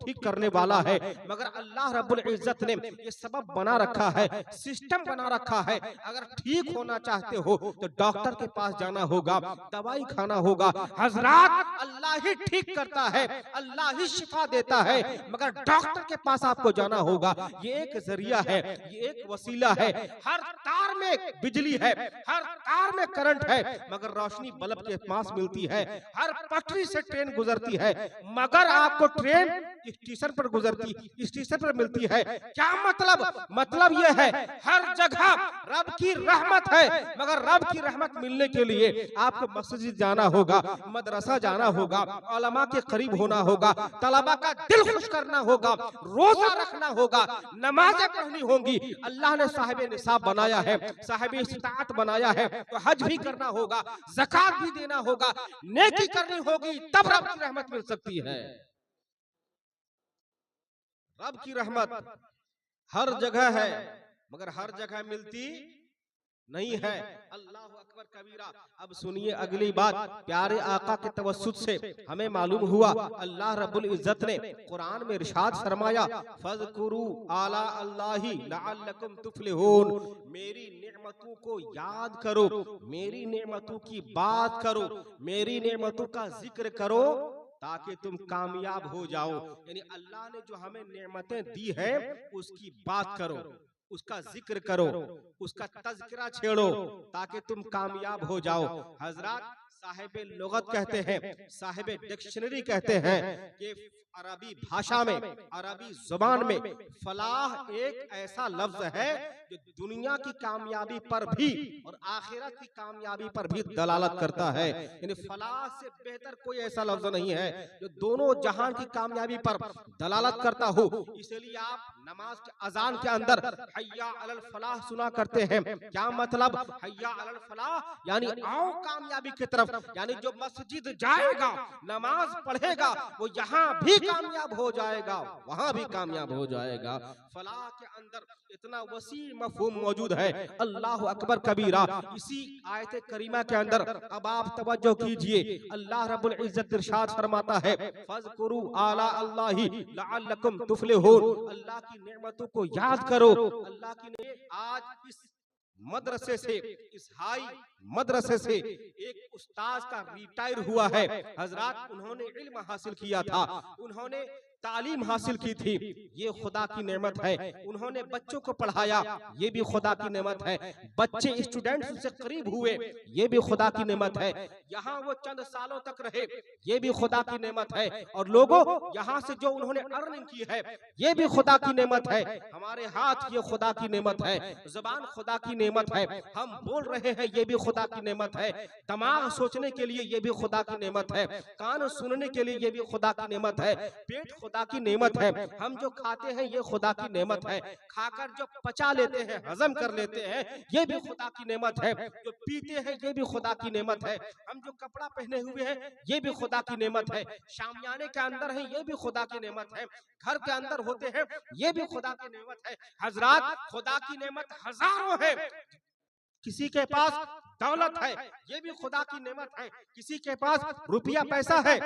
ठीक करने वाला है, मगर अल्लाह रब्बुल इज्जत ने ये सबब बना रखा है, सिस्टम बना रखा है। अगर ठीक होना चाहते हो तो डॉक्टर के पास जाना होगा, दवाई खाना होगा। हजरात, अल्लाह ही ठीक करता है, अल्लाह ही शिफा देता है, मगर डॉक्टर के पास आपको जाना होगा। ये एक जरिया है, ये एक वसीला है। हर तार में बिजली है, हर तार में करंट है, मगर रोशनी बल्ब के पास मिलती है। हर पटरी से ट्रेन गुजरती है, मगर आपको ट्रेन स्टेशन पर गुजरती, स्टेशन पर मिलती है। क्या मतलब? मतलब यह है हर जगह रब की रहमत है, मगर रब की रहमत मिलने के लिए आपको मस्जिद जाना होगा, मदरसा जाना होगा, उलमा के करीब होना होगा, तलबा का दिल खुश करना होगा, रोजा रखना होगा, नमाजें पढ़नी होंगी। अल्लाह ने साहिब निसाब बनाया है, साहिब इस्तात बनाया है, तो हज भी करना होगा, ज़कात भी देना होगा, नेकी करनी होगी, तब रब की रहमत मिल सकती है। रब की रहमत हर जगह है, मगर हर जगह मिलती नहीं है। अल्लाह अकबर कबीरा। अब सुनिए अगली बात, प्यारे आका के तवस्सुत से हमें मालूम हुआ अल्लाह रब्बुल इज्जत ने कुरान में इरशाद फरमाया, फज़कुरू आला अल्लाहि लअल्लकुम तुफ्लिहून। मेरी नेमतों को याद करो, मेरी नेमतों की बात करो, मेरी नेमतों का जिक्र करो, ताकि तुम कामयाब हो जाओ। यानी अल्लाह ने जो हमें नेमतें दी है उसकी बात करो, उसका जिक्र करो, उसका तज़किरा छेड़ो, ताकि तुम कामयाब हो जाओ। हजरात, साहिब लुगत कहते हैं, साहिब डिक्शनरी कहते हैं कि अरबी भाषा में, अरबी जुबान में फलाह एक ऐसा लफ्ज है जो दुनिया की कामयाबी पर भी और आखिरत की कामयाबी पर भी दलालत करता है। यानी फलाह से बेहतर कोई ऐसा लफ्ज नहीं है जो दोनों जहान की कामयाबी पर दलालत करता हो। इसलिए आप नमाज के अजान के अंदर हय्या अलल फलाह सुना करते हैं। क्या मतलब? हय्या अलल फलाह यानी आओ कामयाबी की तरफ। यानी जो मस्जिद जाएगा, नमाज पढ़ेगा, वो यहाँ भी कामयाब हो जाएगा, वहां भी कामयाब हो जाएगा। फलाह के अंदर इतना वसी मफहूम मौजूद है। अल्लाह अकबर कबीरा। इसी आयत करीमा के अंदर अब आप तवज्जो कीजिए, अल्लाह रब्बुल इज्जत इरशाद फरमाता है, फज़कुरू आला अल्लाहि लअल्लकुम तुफ्लिहून। अल्लाह की नेमतों को याद करो। अल्लाह की आज इस मदरसे से, इस हाई मदरसे से एक उस्ताद का रिटायर हुआ है। हजरात, उन्होंने इल्म हासिल किया था, उन्होंने तालीम हासिल की थी, ये खुदा की नेमत है। उन्होंने बच्चों को पढ़ाया, ये भी खुदा की नेमत है। बच्चे स्टूडेंट्स उनसे करीब हुए, ये भी खुदा की नेमत है। यहाँ वो चंद सालों तक रहे, ये भी खुदा की नेमत है। और लोगों, यहाँ से जो उन्होंने अर्निंग की है, ये भी खुदा की नेमत है। हमारे हाथ, ये खुदा की नेमत है। जुबान खुदा की नेमत है, हम बोल रहे हैं, ये भी खुदा की नेमत है। दिमाग सोचने के लिए ये भी खुदा की नेमत है। कान सुनने के लिए ये भी खुदा की नेमत है। पेट खुदा की नेमत है। हम जो खाते हैं ये खुदा की नेमत है। खाकर जो पचा लेते हैं, हजम कर लेते हैं, ये भी खुदा की नेमत है। जो पीते हैं ये भी खुदा की नेमत है। हम जो कपड़ा पहने हुए हैं ये भी खुदा की नेमत है। शामियाने के अंदर है ये भी खुदा की नेमत है। घर के अंदर होते हैं ये भी खुदा की नेमत है। हजरात, खुदा की नेमत हजारों है। किसी के पास दौलत है, ये भी खुदा की नेमत है। किसी के पास रुपया पैसा है,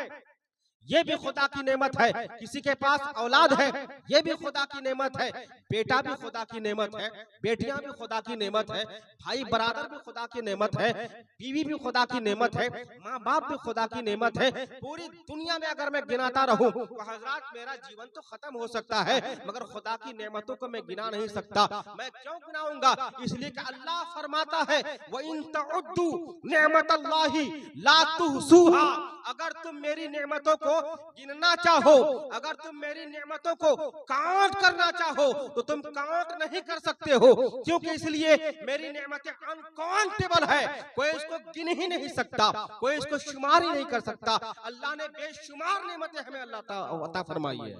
ये भी खुदा की नेमत है। किसी के पास औलाद है, ये भी खुदा की नेमत है। बेटा भी खुदा की नेमत है, बेटियां भी खुदा की नेमत है, भाई बरादर भी खुदा की नेमत है, बीवी भी खुदा की नेमत है, माँ बाप भी खुदा की नेमत है। पूरी दुनिया में अगर मैं गिनाता रहूं तो हजरात मेरा जीवन तो खत्म हो सकता है, मगर खुदा की नेमतों को मैं गिना नहीं सकता। मैं क्यों गिनाऊंगा? इसलिए कि अल्लाह फरमाता है, व इन तउद्दू निअमतल्लाहि ला तुहसूहा। अगर तुम मेरी नेमतों को गिनना चाहो, अगर तुम मेरी नेमतों को काउंट करना चाहो तो तुम काउंट नहीं कर सकते हो। क्योंकि इसलिए मेरी नेमतें अनकाउंटेबल है, कोई इसको गिन ही नहीं सकता, कोई इसको शुमार ही नहीं कर सकता। अल्लाह ने बेशुमार नेमतें हमें अल्लाह अता फरमाई है।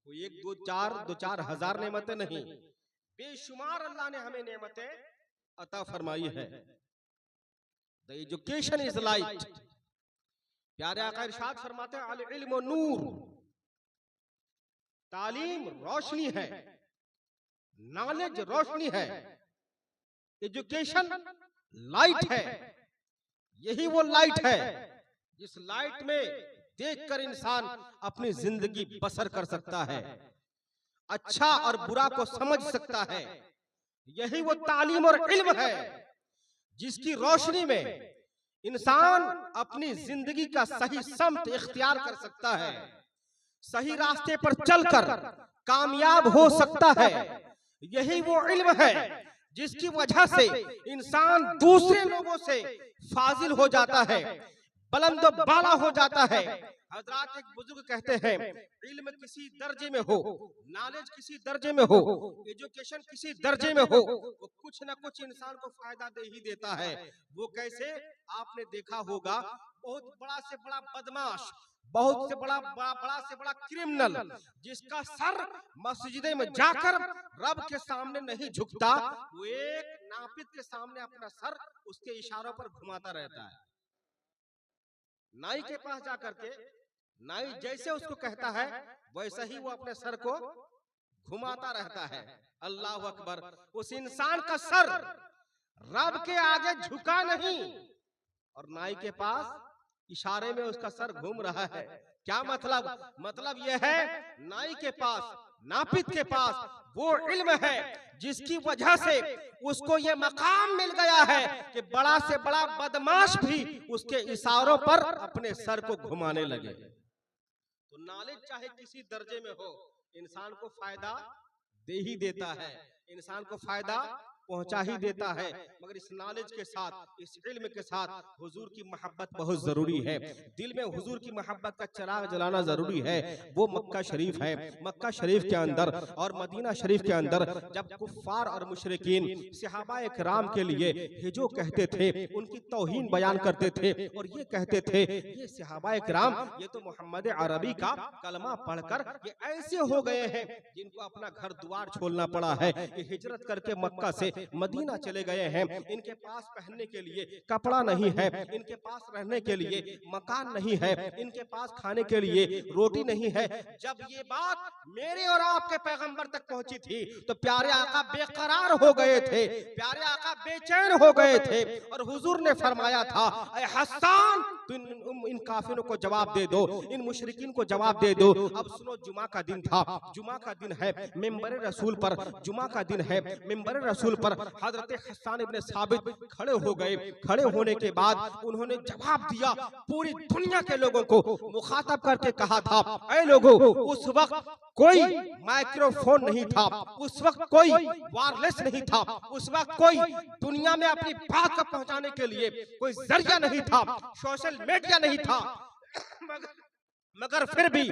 कोई एक दो चार हजार नेमतें नहीं, बेशुमार अल्लाह ने हमें नेमतें अता फरमाई है। The education is light. प्यारे आका इरशाद फरमाते हैं, अल इल्म नूर। तालीम रोशनी है, नॉलेज रोशनी है, एजुकेशन लाइट है। यही वो लाइट है जिस लाइट में देखकर इंसान अपनी जिंदगी बसर कर सकता है, अच्छा और बुरा को समझ सकता है। यही वो तालीम और इल्म है जिसकी रोशनी में इंसान अपनी जिंदगी का सही समत इख्तियार कर सकता है, सही रास्ते पर चलकर कामयाब हो सकता है। यही वो इल्म है जिसकी वजह से इंसान दूसरे लोगों से फाजिल हो जाता है, बुलंद बाला हो जाता है। हजरात एक बुजुर्ग कहते हैं, इल्म किसी दर्जे में हो, नॉलेज किसी दर्जे में हो, एजुकेशन किसी दर्जे में हो, वो कुछ ना कुछ इंसान को फायदा दे ही देता है। वो कैसे? आपने देखा होगा, बहुत बड़ा से बड़ा बदमाश, बहुत से बड़ा से बड़ा क्रिमिनल, जिसका सर मस्जिद में जाकर रब के सामने नहीं झुकता, वो एक नापित के सामने अपना सर उसके इशारों पर घुमाता रहता है। नाई के पास जाकर के नाई जैसे उसको कहता है वैसा ही वो अपने सर को घुमाता रहता है। अल्लाह अकबर। उस इंसान का सर रब के आगे झुका नहीं और नाई के पास इशारे में उसका सर घूम रहा है। क्या मतलब? मतलब यह है, नाई के पास, नापित के पास वो इल्म है जिसकी वजह से उसको ये मकाम मिल गया है कि बड़ा से बड़ा बदमाश भी उसके इशारों पर अपने सर को घुमाने लगे। तो नॉलेज चाहे किसी दर्जे में हो, इंसान को फायदा दे ही देता है, इंसान को फायदा पहुंचा ही देता है। मगर इस नॉलेज के साथ, इस इल्म के साथ हुजूर की मोहब्बत बहुत जरूरी है। दिल में हुजूर की मोहब्बत का चिराग जलाना जरूरी है। वो मक्का शरीफ है, मक्का शरीफ के अंदर और मदीना शरीफ के अंदर जब कुफ्फार और मुशरिकीन सहाबाए किराम के लिए हिजो कहते थे, उनकी तौहीन बयान करते थे और ये कहते थे, ये सहाबाए किराम, ये तो मोहम्मद अरबी का कलमा पढ़कर ये ऐसे हो गए हैं जिनको अपना घर द्वार छोड़ना पड़ा है, ये हिजरत करके मक्का से मदीना चले गए हैं। इनके पास पहनने के लिए कपड़ा नहीं है, इनके पास रहने के लिए मकान नहीं है, इनके पास खाने के लिए रोटी नहीं है। जब ये बात मेरे और आपके पैगंबर तक पहुंची थी तो प्यारे आका बेकरार हो गए थे, प्यारे आका बेचैन हो गए थे और हुजूर ने फरमाया था, ऐ हस्सान, इन काफिरों को जवाब दे दो, इन मुशरिकीन को जवाब दे दो। अब सुनो, जुमा का दिन था, जुमा का दिन है, मिंबर रसूल पर जुमा का दिन है, मिंबर रसूल पर हजरत हस्सान इब्ने साबित खड़े हो गए। खड़े होने के बाद उन्होंने जवाब दिया, पूरी दुनिया के लोगों को मुखातब करके कहा था, ऐ लोगों, उस वक्त कोई माइक्रोफोन नहीं था, उस वक्त कोई वायरलेस नहीं था, उस वक्त कोई दुनिया में अपनी बात को पहुंचाने के लिए कोई जरिया नहीं था, सोशल मीडिया नहीं था, मगर फिर भी